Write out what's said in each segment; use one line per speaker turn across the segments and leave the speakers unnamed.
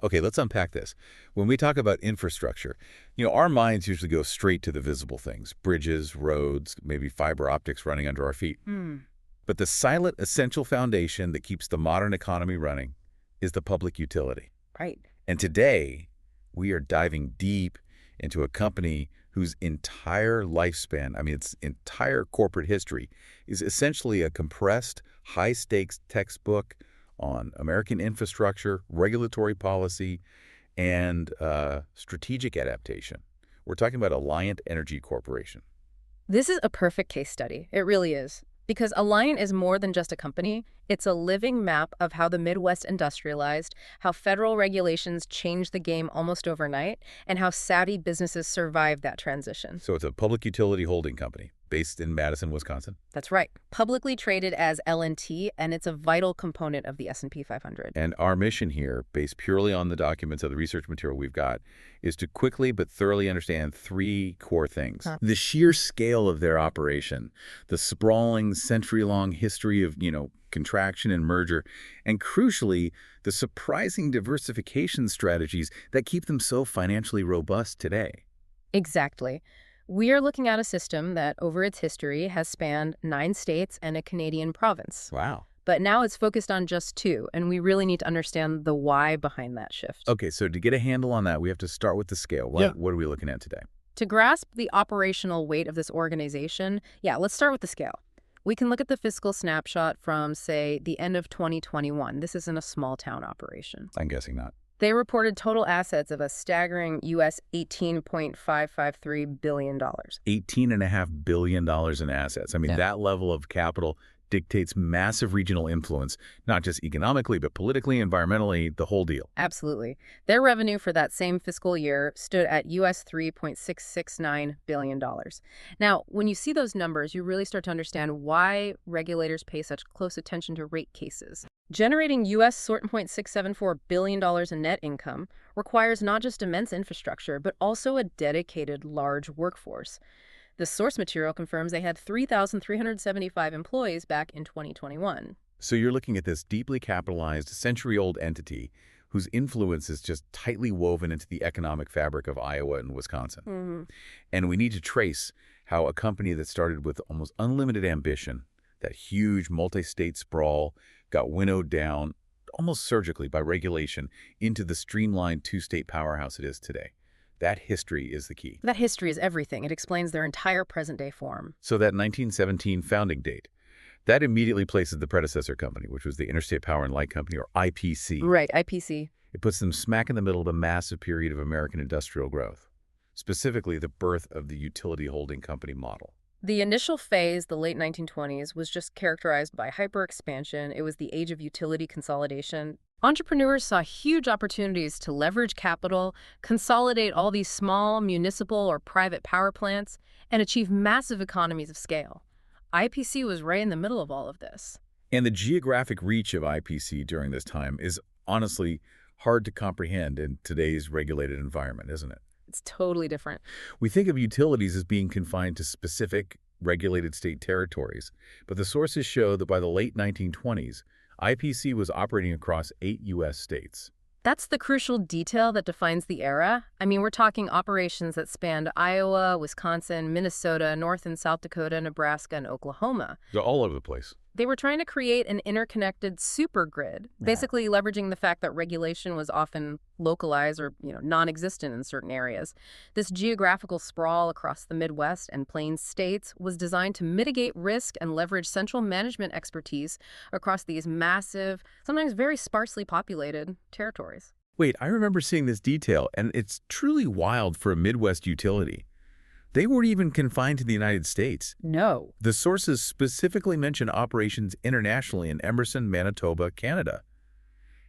Okay, let's unpack this. When we talk about infrastructure, our minds usually go straight to the visible things, bridges, roads, maybe fiber optics running under our feet. But the silent, essential foundation that keeps the modern economy running is the public utility.
Right.
And today, we are diving deep into a company whose entire lifespan, its entire corporate history, is essentially a compressed, high-stakes textbook on American infrastructure, regulatory policy, and strategic adaptation. We're talking about Alliant Energy Corporation.
This is a perfect case study. It really is. Because Alliant is more than just a company. It's a living map of how the Midwest industrialized, how federal regulations changed the game almost overnight, and how savvy businesses survived that transition.
So it's a public utility holding company based in Madison, Wisconsin.
That's right. Publicly traded as LNT, and it's a vital component of the S&P 500.
And our mission here, based purely on the documents of the research material we've got, is to quickly but thoroughly understand three core things. The sheer scale of their operation, the sprawling century-long history of, contraction and merger, and crucially, the surprising diversification strategies that keep them so financially robust today.
Exactly. We are looking at a system that, over its history, has spanned 9 states and a Canadian province.
Wow.
But now it's focused on just 2, and we really need to understand the why behind that shift.
Okay, so to get a handle on that, we have to start with the scale. What are we looking at today?
To grasp the operational weight of this organization, let's start with the scale. We can look at the fiscal snapshot from, say, the end of 2021. This isn't a small-town operation.
I'm guessing not.
They reported total assets of a staggering U.S. $18.553 billion.
$18.5 billion in assets. That level of capital dictates massive regional influence, not just economically, but politically, environmentally, the whole deal.
Absolutely. Their revenue for that same fiscal year stood at U.S. $3.669 billion. Now, when you see those numbers, you really start to understand why regulators pay such close attention to rate cases. Generating U.S. $0.674 billion in net income requires not just immense infrastructure, but also a dedicated large workforce. The source material confirms they had 3,375 employees back in 2021.
So you're looking at this deeply capitalized, century-old entity whose influence is just tightly woven into the economic fabric of Iowa and Wisconsin. And we need to trace how a company that started with almost unlimited ambition, that huge multi-state sprawl, got winnowed down almost surgically by regulation into the streamlined 2-state powerhouse it is today. That history is the key.
That history is everything. It explains their entire present-day form.
So that 1917 founding date, that immediately places the predecessor company, which was the Interstate Power and Light Company, or IPC.
Right, IPC.
It puts them smack in the middle of a massive period of American industrial growth, specifically the birth of the utility holding company model.
The initial phase, the late 1920s, was just characterized by hyper-expansion. It was the age of utility consolidation. Entrepreneurs saw huge opportunities to leverage capital, consolidate all these small municipal or private power plants, and achieve massive economies of scale. IPC was right in the middle of all of this.
And the geographic reach of IPC during this time is honestly hard to comprehend in today's regulated environment, isn't it?
It's totally different.
We think of utilities as being confined to specific regulated state territories, but the sources show that by the late 1920s, IPC was operating across 8 U.S. states.
That's the crucial detail that defines the era. We're talking operations that spanned Iowa, Wisconsin, Minnesota, North and South Dakota, Nebraska, and Oklahoma.
They're all over the place.
They were trying to create an interconnected supergrid, basically leveraging the fact that regulation was often localized or, non-existent in certain areas. This geographical sprawl across the Midwest and Plains states was designed to mitigate risk and leverage central management expertise across these massive, sometimes very sparsely populated territories.
Wait, I remember seeing this detail, and it's truly wild for a Midwest utility. They weren't even confined to the United States.
No.
The sources specifically mention operations internationally in Emerson, Manitoba, Canada.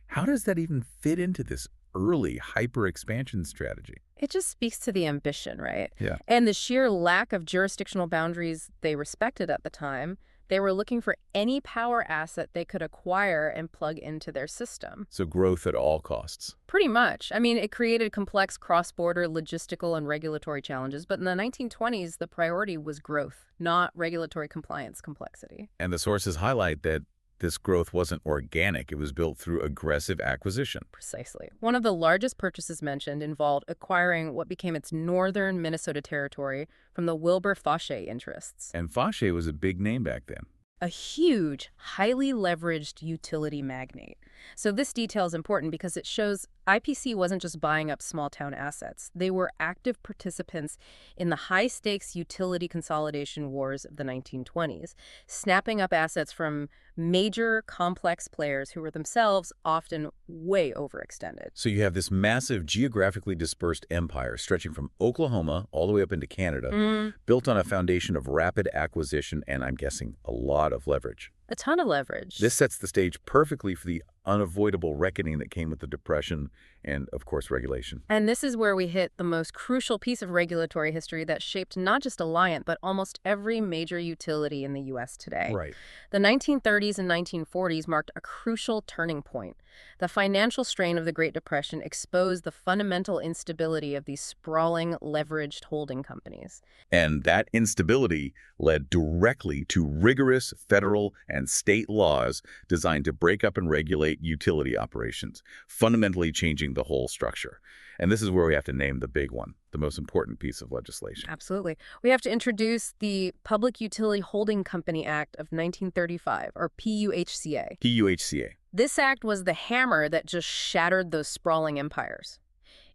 How does that even fit into this early hyper-expansion strategy?
It just speaks to the ambition, right?
Yeah.
And the sheer lack of jurisdictional boundaries they respected at the time. They were looking for any power asset they could acquire and plug into their system.
So growth at all costs.
Pretty much. It created complex cross-border logistical and regulatory challenges, but in the 1920s, the priority was growth, not regulatory compliance complexity.
And the sources highlight that this growth wasn't organic. It was built through aggressive acquisition.
Precisely. One of the largest purchases mentioned involved acquiring what became its northern Minnesota territory from the Wilbur Fauché interests.
And Fauché was a big name back then.
A huge, highly leveraged utility magnate. So this detail is important because it shows IPC wasn't just buying up small-town assets. They were active participants in the high-stakes utility consolidation wars of the 1920s, snapping up assets from major, complex players who were themselves often way overextended.
So you have this massive geographically dispersed empire stretching from Oklahoma all the way up into Canada, built on a foundation of rapid acquisition and, I'm guessing, a lot of leverage.
A ton of leverage.
This sets the stage perfectly for the unavoidable reckoning that came with the Depression and, of course, regulation.
And this is where we hit the most crucial piece of regulatory history that shaped not just Alliant, but almost every major utility in the U.S. today.
Right.
The 1930s and 1940s marked a crucial turning point. The financial strain of the Great Depression exposed the fundamental instability of these sprawling, leveraged holding companies.
And that instability led directly to rigorous federal and state laws designed to break up and regulate utility operations, fundamentally changing the whole structure. And this is where we have to name the big one, the most important piece of legislation.
Absolutely. We have to introduce the Public Utility Holding Company Act of 1935, or PUHCA.
PUHCA.
This act was the hammer that just shattered those sprawling empires.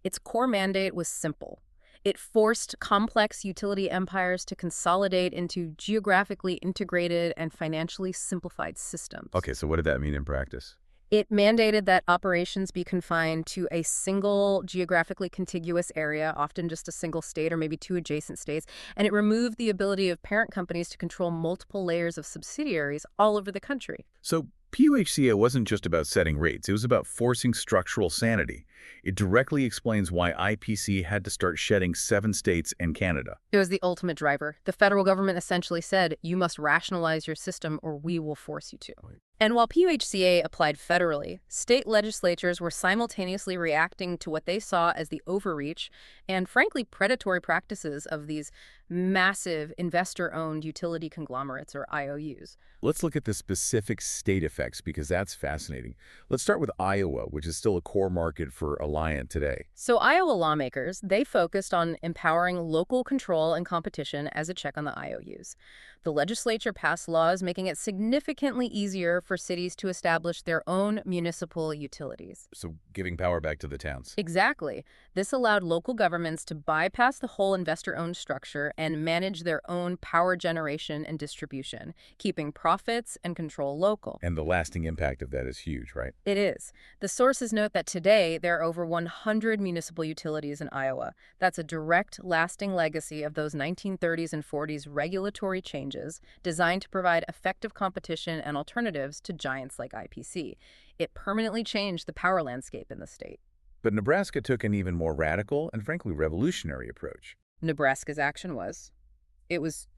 Its core mandate was simple. It forced complex utility empires to consolidate into geographically integrated and financially simplified systems.
Okay, so what did that mean in practice?
It mandated that operations be confined to a single geographically contiguous area, often just a single state or maybe two adjacent states, and it removed the ability of parent companies to control multiple layers of subsidiaries all over the country.
So PUHCA wasn't just about setting rates, it was about forcing structural sanity. It directly explains why IPC had to start shedding 7 states and Canada.
It was the ultimate driver. The federal government essentially said, you must rationalize your system or we will force you to. And while PUHCA applied federally, state legislatures were simultaneously reacting to what they saw as the overreach and, frankly, predatory practices of these massive investor-owned utility conglomerates, or IOUs.
Let's look at the specific state effects because that's fascinating. Let's start with Iowa, which is still a core market for Alliant today.
So Iowa lawmakers, they focused on empowering local control and competition as a check on the IOUs. The legislature passed laws making it significantly easier for cities to establish their own municipal utilities.
So giving power back to the towns.
Exactly. This allowed local governments to bypass the whole investor-owned structure and manage their own power generation and distribution, keeping profits and control local.
And the lasting impact of that is huge, right?
It is. The sources note that today there are over 100 municipal utilities in Iowa. That's a direct, lasting legacy of those 1930s and 40s regulatory changes designed to provide effective competition and alternatives to giants like IPC. It permanently changed the power landscape in the state.
But Nebraska took an even more radical and frankly revolutionary approach.
Nebraska's action was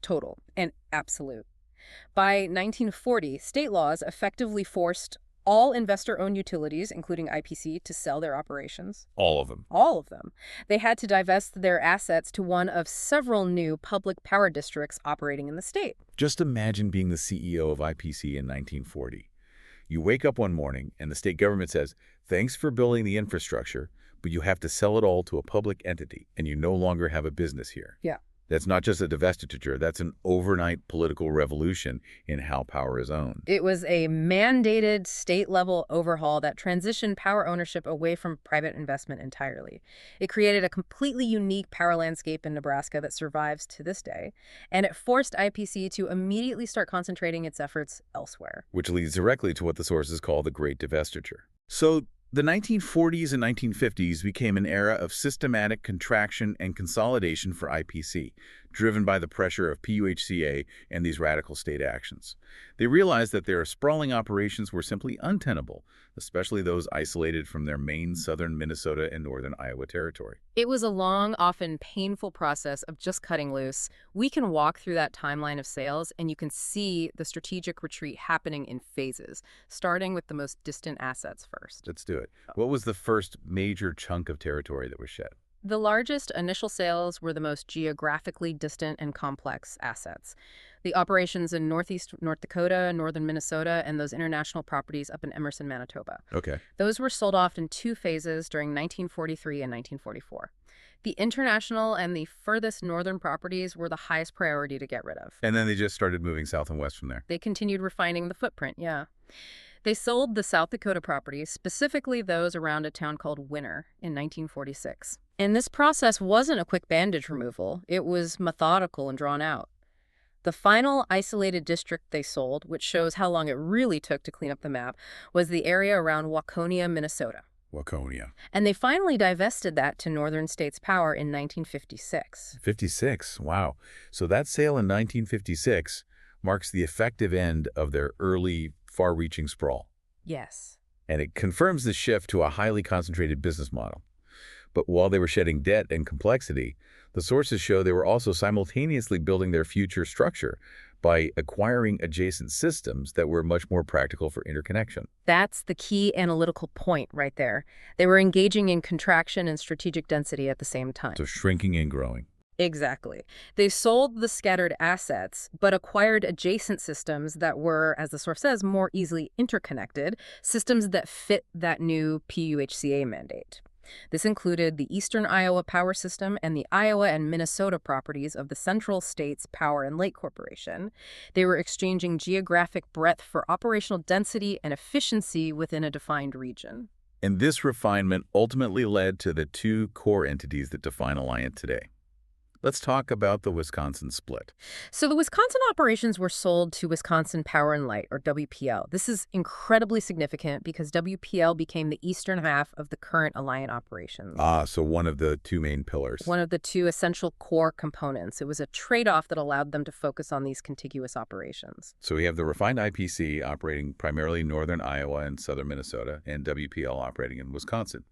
total and absolute. By 1940, state laws effectively forced all investor-owned utilities, including IPC, to sell their operations.
All of them.
All of them. They had to divest their assets to one of several new public power districts operating in the state.
Just imagine being the CEO of IPC in 1940. You wake up one morning and the state government says, thanks for building the infrastructure, but you have to sell it all to a public entity, and you no longer have a business here.
Yeah.
That's not just a divestiture, that's an overnight political revolution in how power is owned.
It was a mandated state-level overhaul that transitioned power ownership away from private investment entirely. It created a completely unique power landscape in Nebraska that survives to this day, and it forced IPC to immediately start concentrating its efforts elsewhere.
Which leads directly to what the sources call the Great Divestiture. So the 1940s and 1950s became an era of systematic contraction and consolidation for IPC, driven by the pressure of PUHCA and these radical state actions. They realized that their sprawling operations were simply untenable, especially those isolated from their main southern Minnesota and northern Iowa territory.
It was a long, often painful process of just cutting loose. We can walk through that timeline of sales, and you can see the strategic retreat happening in phases, starting with the most distant assets first.
Let's do it. What was the first major chunk of territory that was shed?
The largest initial sales were the most geographically distant and complex assets. The operations in northeast North Dakota, northern Minnesota, and those international properties up in Emerson, Manitoba.
Okay.
Those were sold off in two phases during 1943 and 1944. The international and the furthest northern properties were the highest priority to get rid of.
And then they just started moving south and west from there.
They continued refining the footprint, yeah. They sold the South Dakota properties, specifically those around a town called Winner, in 1946. And this process wasn't a quick bandage removal. It was methodical and drawn out. The final isolated district they sold, which shows how long it really took to clean up the map, was the area around Waconia, Minnesota.
Waconia.
And they finally divested that to Northern States Power in 1956.
56, wow. So that sale in 1956 marks the effective end of their early, far-reaching sprawl.
Yes.
And it confirms the shift to a highly concentrated business model. But while they were shedding debt and complexity, the sources show they were also simultaneously building their future structure by acquiring adjacent systems that were much more practical for interconnection.
That's the key analytical point right there. They were engaging in contraction and strategic density at the same time.
So shrinking and growing.
Exactly. They sold the scattered assets, but acquired adjacent systems that were, as the source says, more easily interconnected, systems that fit that new PUHCA mandate. This included the Eastern Iowa Power System and the Iowa and Minnesota properties of the Central States Power and Light Corporation. They were exchanging geographic breadth for operational density and efficiency within a defined region.
And this refinement ultimately led to the two core entities that define Alliant today. Let's talk about the Wisconsin split.
So the Wisconsin operations were sold to Wisconsin Power and Light, or WPL. This is incredibly significant because WPL became the eastern half of the current Alliant operations.
So one of the two main pillars.
One of the two essential core components. It was a trade-off that allowed them to focus on these contiguous operations.
So we have the refined IPC operating primarily northern Iowa and southern Minnesota, and WPL operating in Wisconsin.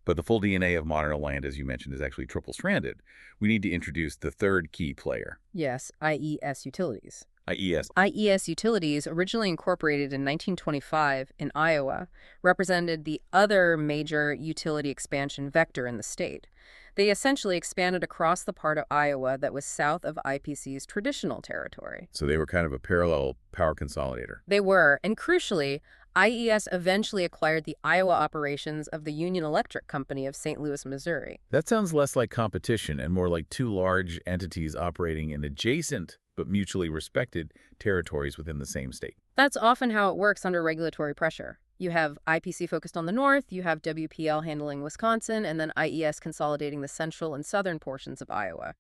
But the full DNA of modern Alliant, as you mentioned, is actually triple-stranded. We need to introduce the third key player.
Yes, IES Utilities.
IES.
IES Utilities, originally incorporated in 1925 in Iowa, represented the other major utility expansion vector in the state. They essentially expanded across the part of Iowa that was south of IPC's traditional territory.
So they were kind of a parallel power consolidator.
They were, and crucially, IES eventually acquired the Iowa operations of the Union Electric Company of St. Louis, Missouri.
That sounds less like competition and more like two large entities operating in adjacent but mutually respected territories within the same state.
That's often how it works under regulatory pressure. You have IPC focused on the north, you have WPL handling Wisconsin, and then IES consolidating the central and southern portions of Iowa.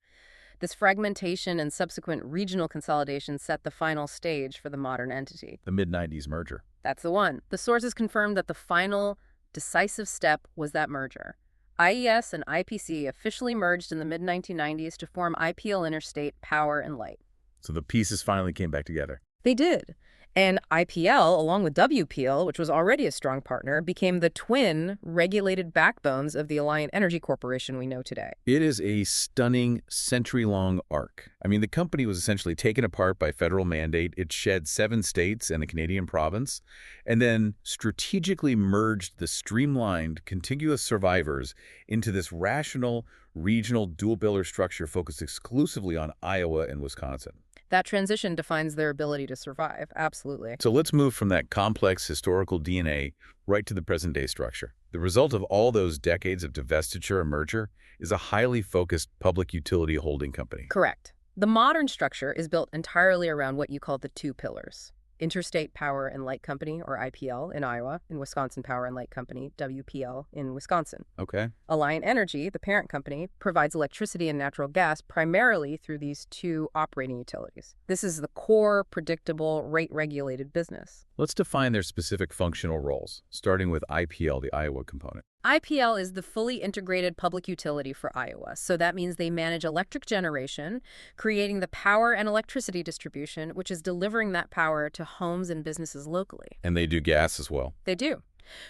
This fragmentation and subsequent regional consolidation set the final stage for the modern entity.
The mid-90s merger.
That's the one. The sources confirmed that the final decisive step was that merger. IES and IPC officially merged in the mid-1990s to form IPL Interstate Power and Light.
So the pieces finally came back together.
They did. And IPL, along with WPL, which was already a strong partner, became the twin regulated backbones of the Alliant Energy Corporation we know today.
It is a stunning century-long arc. I mean, the company was essentially taken apart by federal mandate. It shed 7 states and a Canadian province, and then strategically merged the streamlined, contiguous survivors into this rational, regional dual-biller structure focused exclusively on Iowa and Wisconsin.
That transition defines their ability to survive, absolutely.
So let's move from that complex historical DNA right to the present-day structure. The result of all those decades of divestiture and merger is a highly focused public utility holding company.
Correct. The modern structure is built entirely around what you call the two pillars. Interstate Power and Light Company, or IPL, in Iowa, and Wisconsin Power and Light Company, WPL, in Wisconsin.
Okay.
Alliant Energy, the parent company, provides electricity and natural gas primarily through these two operating utilities. This is the core, predictable, rate-regulated business.
Let's define their specific functional roles, starting with IPL, the Iowa component.
IPL is the fully integrated public utility for Iowa, so that means they manage electric generation, creating the power and electricity distribution, which is delivering that power to homes and businesses locally.
And they do gas as well.
They do.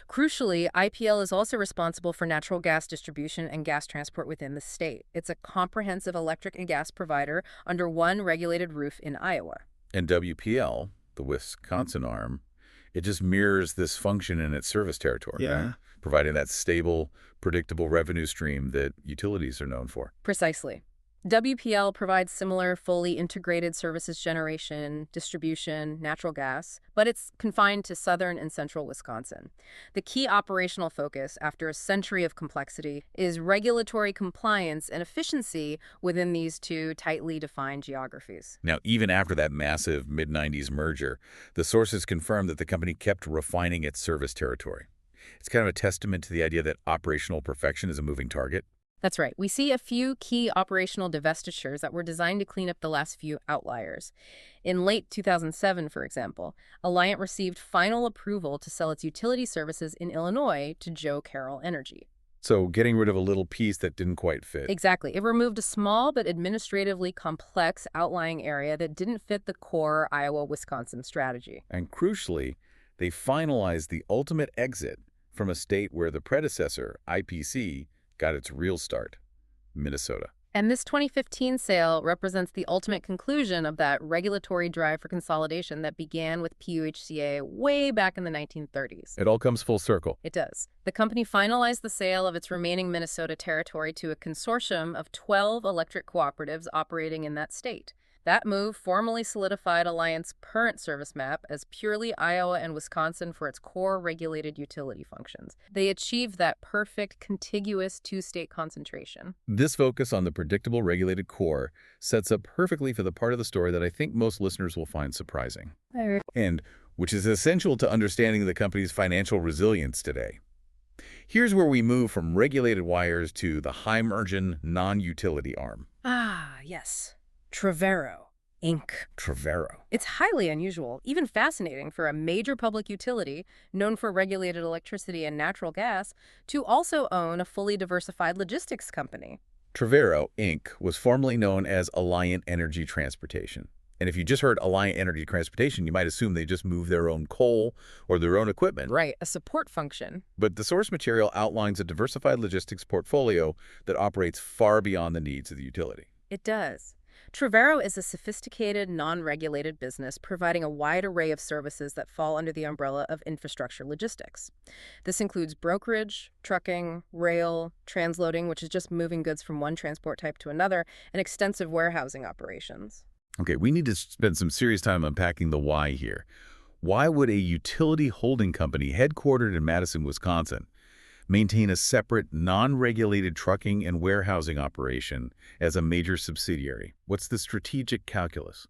Crucially, IPL is also responsible for natural gas distribution and gas transport within the state. It's a comprehensive electric and gas provider under one regulated roof in Iowa.
And WPL, the Wisconsin arm, It just mirrors this function in its service territory,
Yeah.
right? Providing that stable, predictable revenue stream that utilities are known for.
Precisely. WPL provides similar fully integrated services generation, distribution, natural gas, but it's confined to southern and central Wisconsin. The key operational focus, after a century of complexity, is regulatory compliance and efficiency within these two tightly defined geographies.
Now, even after that massive mid-90s merger, the sources confirmed that the company kept refining its service territory. It's kind of a testament to the idea that operational perfection is a moving target.
That's right. We see a few key operational divestitures that were designed to clean up the last few outliers. In late 2007, for example, Alliant received final approval to sell its utility services in Illinois to Joe Carroll Energy.
So getting rid of a little piece that didn't quite fit.
Exactly. It removed a small but administratively complex outlying area that didn't fit the core Iowa-Wisconsin strategy.
And crucially, they finalized the ultimate exit from a state where the predecessor, IPC, got its real start, Minnesota.
And this 2015 sale represents the ultimate conclusion of that regulatory drive for consolidation that began with PUHCA way back in the 1930s.
It all comes full circle.
It does. The company finalized the sale of its remaining Minnesota territory to a consortium of 12 electric cooperatives operating in that state. That move formally solidified Alliant's current service map as purely Iowa and Wisconsin for its core regulated utility functions. They achieved that perfect, contiguous two-state concentration.
This focus on the predictable regulated core sets up perfectly for the part of the story that I think most listeners will find surprising, and which is essential to understanding the company's financial resilience today. Here's where we move from regulated wires to the high-margin, non-utility arm.
Ah, yes. Trevero, Inc.
Trevero.
It's highly unusual, even fascinating for a major public utility known for regulated electricity and natural gas to also own a fully diversified logistics company.
Trevero, Inc. was formerly known as Alliant Energy Transportation. And if you just heard Alliant Energy Transportation, you might assume they just move their own coal or their own equipment.
Right, a support function.
But the source material outlines a diversified logistics portfolio that operates far beyond the needs of the utility.
It does. Trevero is a sophisticated, non-regulated business providing a wide array of services that fall under the umbrella of infrastructure logistics. This includes brokerage, trucking, rail, transloading, which is just moving goods from one transport type to another, and extensive warehousing operations.
Okay, we need to spend some serious time unpacking the why here. Why would a utility holding company headquartered in Madison, Wisconsin, maintain a separate, non-regulated trucking and warehousing operation as a major subsidiary? What's the strategic calculus?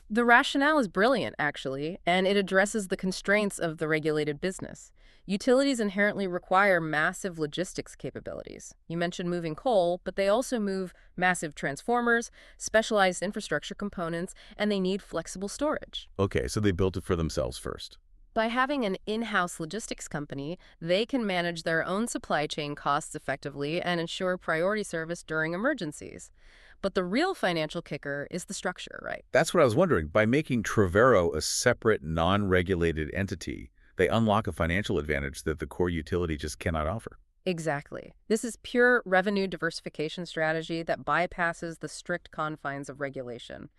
The rationale is brilliant, actually, and it addresses the constraints of the regulated business. Utilities inherently require massive logistics capabilities. You mentioned moving coal, but they also move massive transformers, specialized infrastructure components, and they need flexible storage.
Okay, so they built it for themselves first.
By having an in-house logistics company, they can manage their own supply chain costs effectively and ensure priority service during emergencies. But the real financial kicker is the structure, right?
That's what I was wondering. By making Trevero a separate, non-regulated entity, they unlock a financial advantage that the core utility just cannot offer.
Exactly. This is pure revenue diversification strategy that bypasses the strict confines of regulation.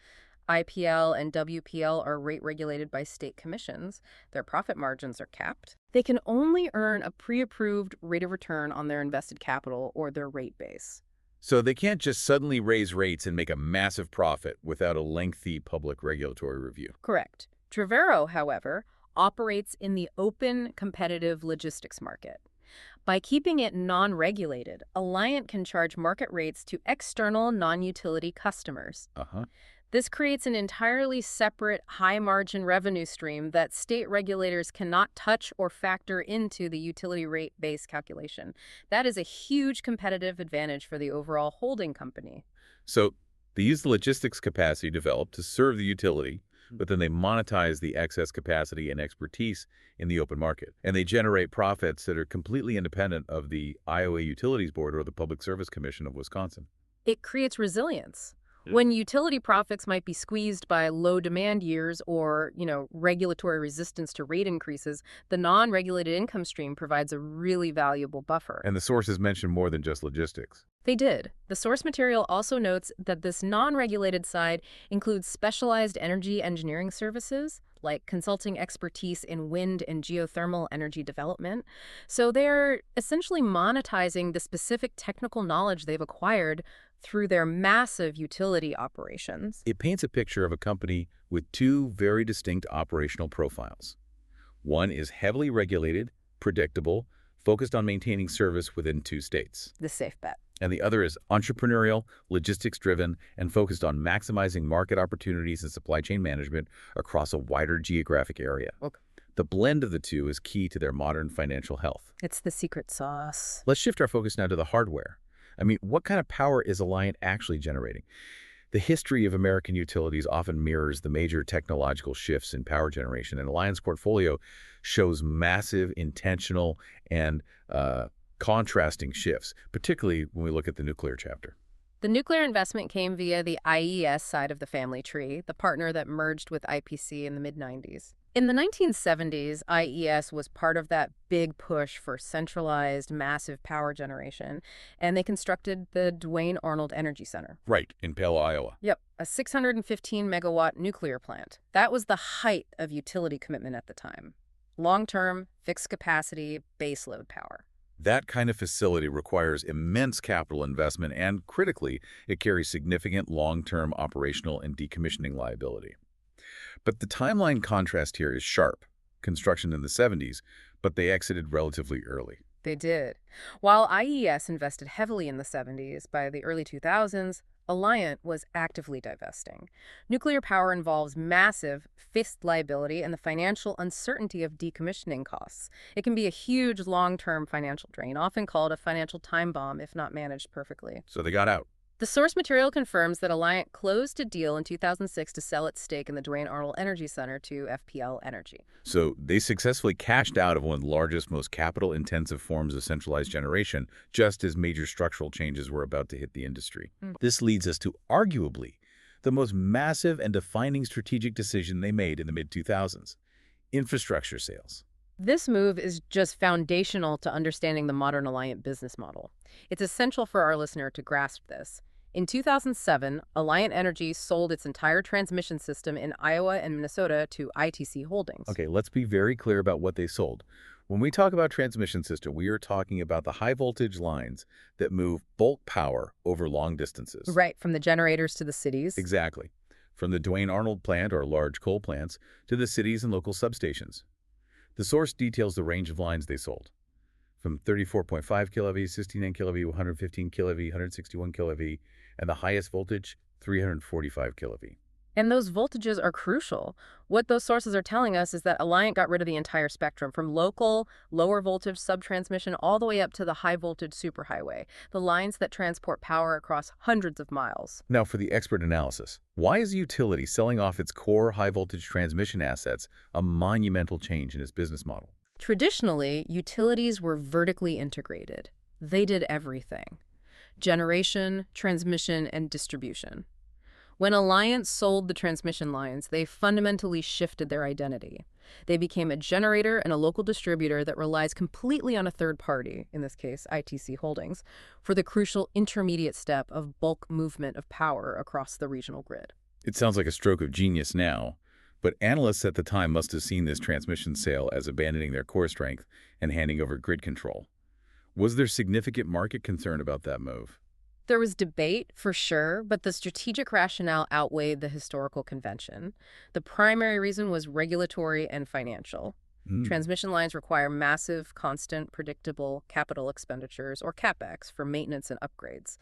IPL and WPL are rate regulated by state commissions. Their profit margins are capped. They can only earn a pre-approved rate of return on their invested capital or their rate base.
So they can't just suddenly raise rates and make a massive profit without a lengthy public regulatory review.
Correct. Trevero, however, operates in the open, competitive logistics market. By keeping it non-regulated, Alliant can charge market rates to external non-utility customers. This creates an entirely separate, high-margin revenue stream that state regulators cannot touch or factor into the utility rate base calculation. That is a huge competitive advantage for the overall holding company.
So they use the logistics capacity developed to serve the utility, but then they monetize the excess capacity and expertise in the open market. And they generate profits that are completely independent of the Iowa Utilities Board or the Public Service Commission of Wisconsin.
It creates resilience. When utility profits might be squeezed by low demand years or, regulatory resistance to rate increases, the non-regulated income stream provides a really valuable buffer.
And the sources mention more than just logistics.
They did. The source material also notes that this non-regulated side includes specialized energy engineering services, like consulting expertise in wind and geothermal energy development. So they're essentially monetizing the specific technical knowledge they've acquired through their massive utility operations.
It paints a picture of a company with two very distinct operational profiles. One is heavily regulated, predictable, focused on maintaining service within two states.
The safe bet.
And the other is entrepreneurial, logistics-driven, and focused on maximizing market opportunities and supply chain management across a wider geographic area.
Okay.
The blend of the two is key to their modern financial health.
It's the secret sauce.
Let's shift our focus now to the hardware. I mean, what kind of power is Alliant actually generating? The history of American utilities often mirrors the major technological shifts in power generation, and Alliant's portfolio shows massive, intentional, and contrasting shifts, particularly when we look at the nuclear chapter.
The nuclear investment came via the IES side of the family tree, the partner that merged with IPC in the mid-90s. In the 1970s, IES was part of that big push for centralized, massive power generation, and they constructed the Duane Arnold Energy Center.
Right, in Palo, Iowa.
Yep, a 615-megawatt nuclear plant. That was the height of utility commitment at the time. Long-term, fixed-capacity, baseload power.
That kind of facility requires immense capital investment, and critically, it carries significant long-term operational and decommissioning liability. But the timeline contrast here is sharp. Construction in the 70s, but they exited relatively early.
They did. While IES invested heavily in the 70s, by the early 2000s, Alliant was actively divesting. Nuclear power involves massive fixed liability and the financial uncertainty of decommissioning costs. It can be a huge long-term financial drain, often called a financial time bomb if not managed perfectly.
So they got out.
The source material confirms that Alliant closed a deal in 2006 to sell its stake in the Duane Arnold Energy Center to FPL Energy.
So they successfully cashed out of one of the largest, most capital-intensive forms of centralized generation, just as major structural changes were about to hit the industry. This leads us to arguably the most massive and defining strategic decision they made in the mid-2000s: infrastructure sales.
This move is just foundational to understanding the modern Alliant business model. It's essential for our listener to grasp this. In 2007, Alliant Energy sold its entire transmission system in Iowa and Minnesota to ITC Holdings.
Okay, let's be very clear about what they sold. When we talk about transmission system, we are talking about the high-voltage lines that move bulk power over long distances.
Right, from the generators to the cities.
Exactly. From the Duane Arnold plant, or large coal plants, to the cities and local substations. The source details the range of lines they sold, from 34.5 kV, 69 kV, 115 kV, 161 kV, and the highest voltage, 345 kV.
And those voltages are crucial. What those sources are telling us is that Alliant got rid of the entire spectrum, from local, lower voltage subtransmission all the way up to the high voltage superhighway, the lines that transport power across hundreds of miles.
Now, for the expert analysis, why is a utility selling off its core high voltage transmission assets a monumental change in its business model?
Traditionally, utilities were vertically integrated. They did everything: generation, transmission, and distribution. When Alliant sold the transmission lines, they fundamentally shifted their identity. They became a generator and a local distributor that relies completely on a third party, in this case ITC Holdings, for the crucial intermediate step of bulk movement of power across the regional grid.
It sounds like a stroke of genius now, but analysts at the time must have seen this transmission sale as abandoning their core strength and handing over grid control. Was there significant market concern about that move?
There was debate, for sure, but the strategic rationale outweighed the historical convention. The primary reason was regulatory and financial. Transmission lines require massive, constant, predictable capital expenditures, or CapEx, for maintenance and upgrades.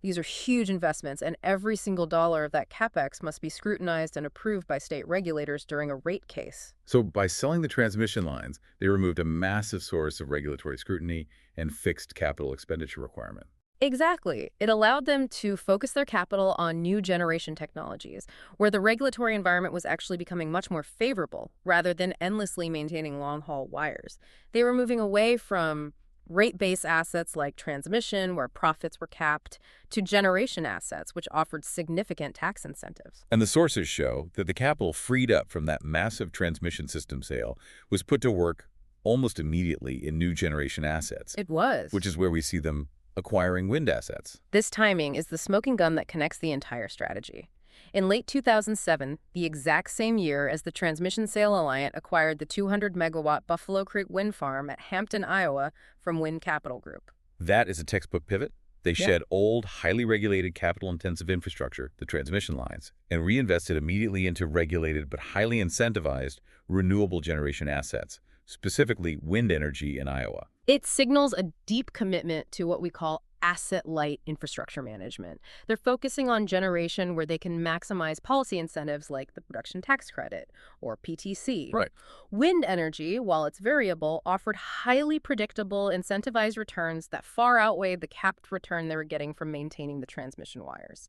These are huge investments, and every single dollar of that CapEx must be scrutinized and approved by state regulators during a rate case.
So by selling the transmission lines, they removed a massive source of regulatory scrutiny and fixed capital expenditure requirement.
Exactly. It allowed them to focus their capital on new generation technologies, where the regulatory environment was actually becoming much more favorable, rather than endlessly maintaining long-haul wires. They were moving away from rate-based assets like transmission, where profits were capped, to generation assets, which offered significant tax incentives.
And the sources show that the capital freed up from that massive transmission system sale was put to work almost immediately in new generation assets.
It was.
Which is where we see them acquiring wind assets.
This timing is the smoking gun that connects the entire strategy. In late 2007, the exact same year as the Transmission Sale Alliant acquired the 200-megawatt Buffalo Creek Wind Farm at Hampton, Iowa from Wind Capital Group.
That is a textbook pivot. They shed old, highly regulated, capital-intensive infrastructure, the transmission lines, and reinvested immediately into regulated but highly incentivized renewable generation assets, specifically wind energy in Iowa.
It signals a deep commitment to what we call asset-light infrastructure management. They're focusing on generation where they can maximize policy incentives like the production tax credit, or PTC.
Right.
Wind energy, while it's variable, offered highly predictable, incentivized returns that far outweighed the capped return they were getting from maintaining the transmission wires.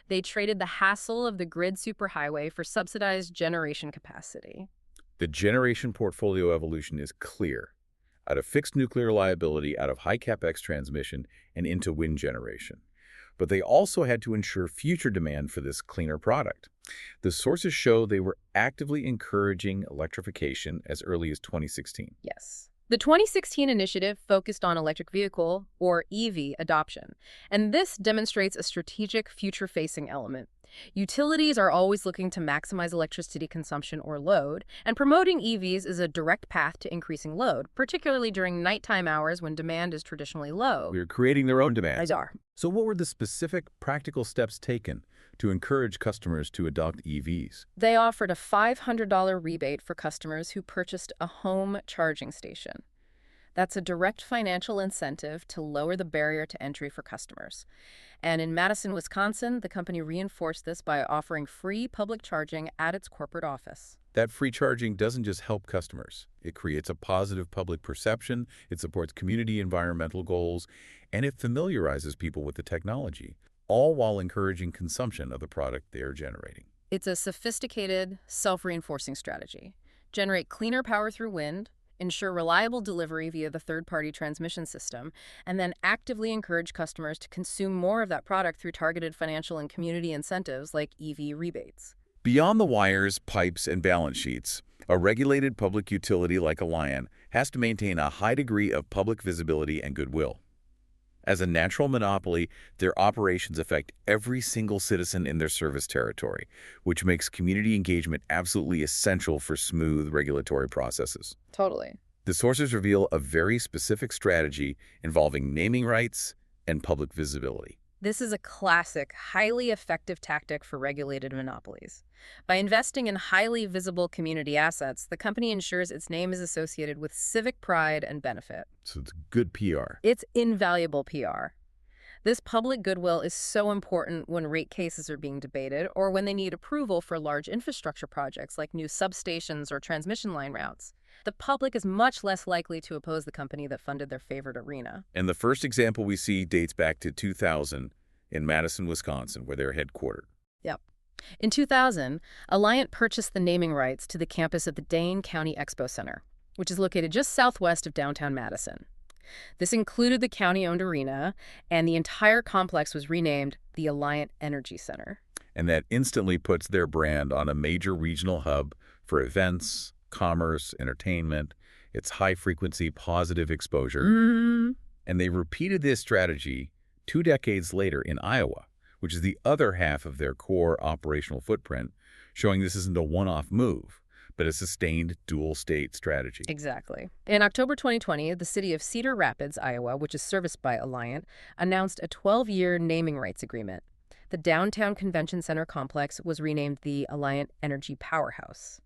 They traded the hassle of the grid superhighway for subsidized generation capacity.
The generation portfolio evolution is clear. Out of fixed nuclear liability, out of high capex transmission, and into wind generation. But they also had to ensure future demand for this cleaner product. The sources show they were actively encouraging electrification as early as 2016.
Yes. The 2016 initiative focused on electric vehicle, or EV, adoption, and this demonstrates a strategic future-facing element. Utilities are always looking to maximize electricity consumption or load, and promoting EVs is a direct path to increasing load, particularly during nighttime hours when demand is traditionally low.
They're creating their own demand.
They are.
So what were the specific practical steps taken to encourage customers to adopt EVs?
They offered a $500 rebate for customers who purchased a home charging station. That's a direct financial incentive to lower the barrier to entry for customers. And in Madison, Wisconsin, the company reinforced this by offering free public charging at its corporate office.
That free charging doesn't just help customers. It creates a positive public perception, it supports community environmental goals, and it familiarizes people with the technology, all while encouraging consumption of the product they are generating.
It's a sophisticated, self-reinforcing strategy. Generate cleaner power through wind, ensure reliable delivery via the third-party transmission system, and then actively encourage customers to consume more of that product through targeted financial and community incentives like EV rebates.
Beyond the wires, pipes, and balance sheets, a regulated public utility like Alliant has to maintain a high degree of public visibility and goodwill. As a natural monopoly, their operations affect every single citizen in their service territory, which makes community engagement absolutely essential for smooth regulatory processes.
Totally.
The sources reveal a very specific strategy involving naming rights and public visibility.
This is a classic, highly effective tactic for regulated monopolies. By investing in highly visible community assets, the company ensures its name is associated with civic pride and benefit.
So it's good PR.
It's invaluable PR. This public goodwill is so important when rate cases are being debated or when they need approval for large infrastructure projects like new substations or transmission line routes. The public is much less likely to oppose the company that funded their favorite arena.
And the first example we see dates back to 2000 in Madison, Wisconsin, where they're headquartered.
Yep. In 2000, Alliant purchased the naming rights to the campus of the Dane County Expo Center, which is located just southwest of downtown Madison. This included the county-owned arena, and the entire complex was renamed the Alliant Energy Center.
And that instantly puts their brand on a major regional hub for events, commerce, entertainment, its high-frequency positive exposure. And they repeated this strategy 2 decades later in Iowa, which is the other half of their core operational footprint, showing this isn't a one-off move, but a sustained dual-state strategy.
Exactly. In October 2020, the city of Cedar Rapids, Iowa, which is serviced by Alliant, announced a 12-year naming rights agreement. The downtown convention center complex was renamed the Alliant Energy Powerhouse.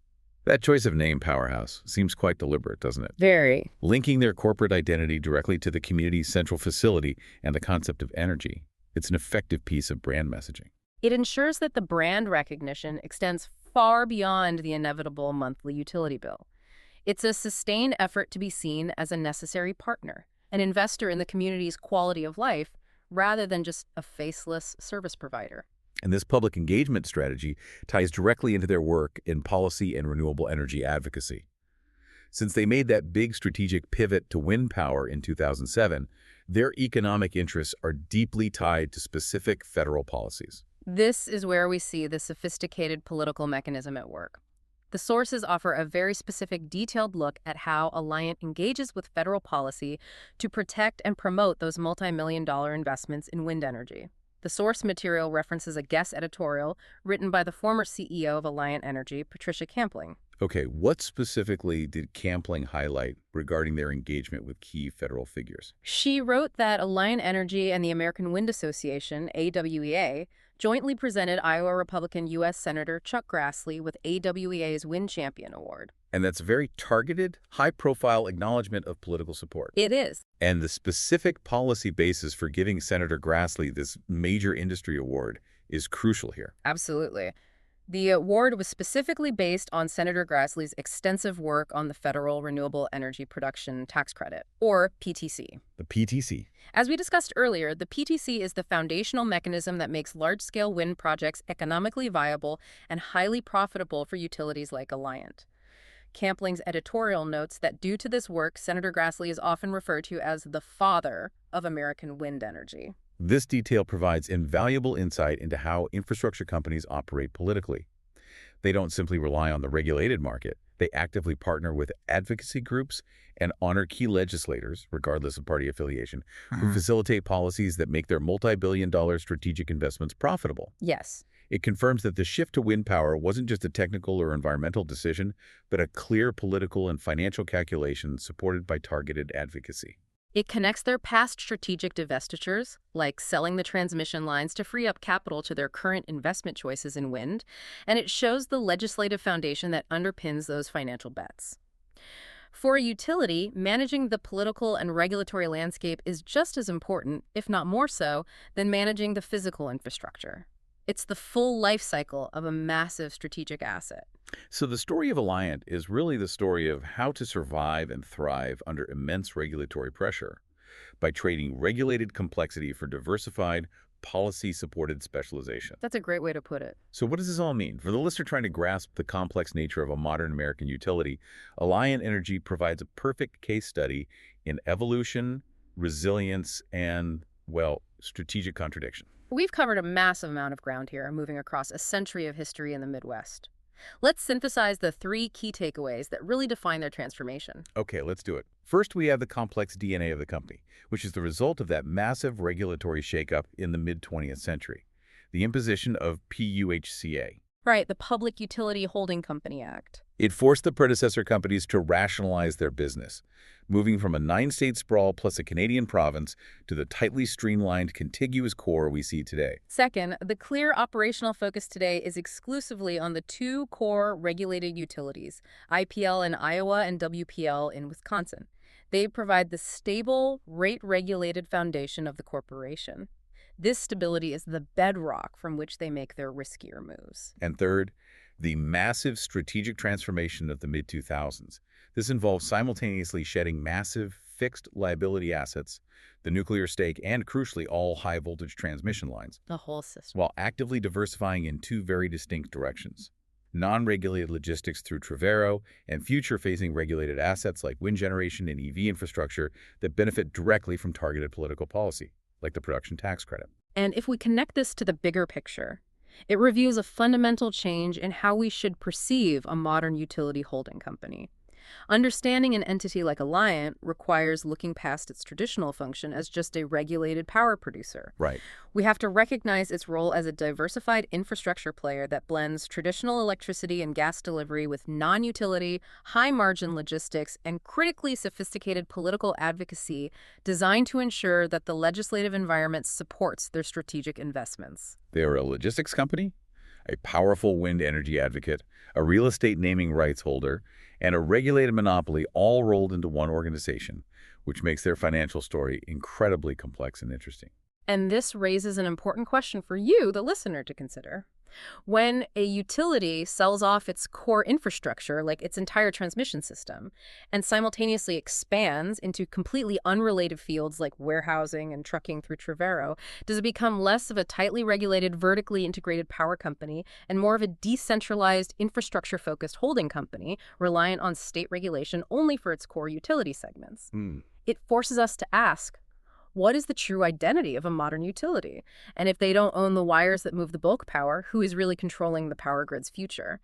That choice of name, Powerhouse, seems quite deliberate, doesn't it?
Very.
Linking their corporate identity directly to the community's central facility and the concept of energy. It's an effective piece of brand messaging.
It ensures that the brand recognition extends far beyond the inevitable monthly utility bill. It's a sustained effort to be seen as a necessary partner, an investor in the community's quality of life, rather than just a faceless service provider.
And this public engagement strategy ties directly into their work in policy and renewable energy advocacy. Since they made that big strategic pivot to wind power in 2007, their economic interests are deeply tied to specific federal policies.
This is where we see the sophisticated political mechanism at work. The sources offer a very specific, detailed look at how Alliant engages with federal policy to protect and promote those multi-million-dollar investments in wind energy. The source material references a guest editorial written by the former CEO of Alliant Energy, Patricia Campling.
Okay, what specifically did Campling highlight regarding their engagement with key federal figures?
She wrote that Alliant Energy and the American Wind Association, AWEA, jointly presented Iowa Republican U.S. Senator Chuck Grassley with AWEA's Wind Champion Award.
And that's a very targeted, high-profile acknowledgement of political support.
It is.
And the specific policy basis for giving Senator Grassley this major industry award is crucial here.
Absolutely. The award was specifically based on Senator Grassley's extensive work on the Federal Renewable Energy Production Tax Credit, or PTC.
The PTC.
As we discussed earlier, the PTC is the foundational mechanism that makes large-scale wind projects economically viable and highly profitable for utilities like Alliant. Campling's editorial notes that due to this work, Senator Grassley is often referred to as the father of American wind energy.
This detail provides invaluable insight into how infrastructure companies operate politically. They don't simply rely on the regulated market. They actively partner with advocacy groups and honor key legislators, regardless of party affiliation, who facilitate policies that make their multi-billion-dollar strategic investments profitable.
Yes.
It confirms that the shift to wind power wasn't just a technical or environmental decision, but a clear political and financial calculation supported by targeted advocacy.
It connects their past strategic divestitures, like selling the transmission lines to free up capital to their current investment choices in wind, and it shows the legislative foundation that underpins those financial bets. For a utility, managing the political and regulatory landscape is just as important, if not more so, than managing the physical infrastructure. It's the full life cycle of a massive strategic asset.
So the story of Alliant is really the story of how to survive and thrive under immense regulatory pressure by trading regulated complexity for diversified, policy-supported specialization.
That's a great way to put it.
So what does this all mean? For the listener trying to grasp the complex nature of a modern American utility, Alliant Energy provides a perfect case study in evolution, resilience, and, well, strategic contradiction.
We've covered a massive amount of ground here, moving across a century of history in the Midwest. Let's synthesize the 3 key takeaways that really define their transformation.
Okay, let's do it. First, we have the complex DNA of the company, which is the result of that massive regulatory shakeup in the mid-20th century, the imposition of PUHCA.
Right, the Public Utility Holding Company Act.
It forced the predecessor companies to rationalize their business, moving from a 9-state sprawl plus a Canadian province to the tightly streamlined, contiguous core we see today.
Second, the clear operational focus today is exclusively on the 2 core regulated utilities, IPL in Iowa and WPL in Wisconsin. They provide the stable, rate-regulated foundation of the corporation. This stability is the bedrock from which they make their riskier moves.
And third, the massive strategic transformation of the mid-2000s. This involves simultaneously shedding massive fixed liability assets, the nuclear stake, and crucially, all high-voltage transmission lines,
The whole system.
while actively diversifying in 2 very distinct directions. Non-regulated logistics through Trevero and future-facing regulated assets like wind generation and EV infrastructure that benefit directly from targeted political policy, like the production tax credit.
And if we connect this to the bigger picture, it reveals a fundamental change in how we should perceive a modern utility holding company. Understanding an entity like Alliant requires looking past its traditional function as just a regulated power producer.
Right.
We have to recognize its role as a diversified infrastructure player that blends traditional electricity and gas delivery with non-utility, high-margin logistics, and critically sophisticated political advocacy designed to ensure that the legislative environment supports their strategic investments.
They are a logistics company, a powerful wind energy advocate, a real estate naming rights holder, and a regulated monopoly all rolled into one organization, which makes their financial story incredibly complex and interesting.
And this raises an important question for you, the listener, to consider. When a utility sells off its core infrastructure, like its entire transmission system, and simultaneously expands into completely unrelated fields like warehousing and trucking through Trevero, does it become less of a tightly regulated, vertically integrated power company and more of a decentralized, infrastructure-focused holding company reliant on state regulation only for its core utility segments? It forces us to ask, what is the true identity of a modern utility? And if they don't own the wires that move the bulk power, who is really controlling the power grid's future?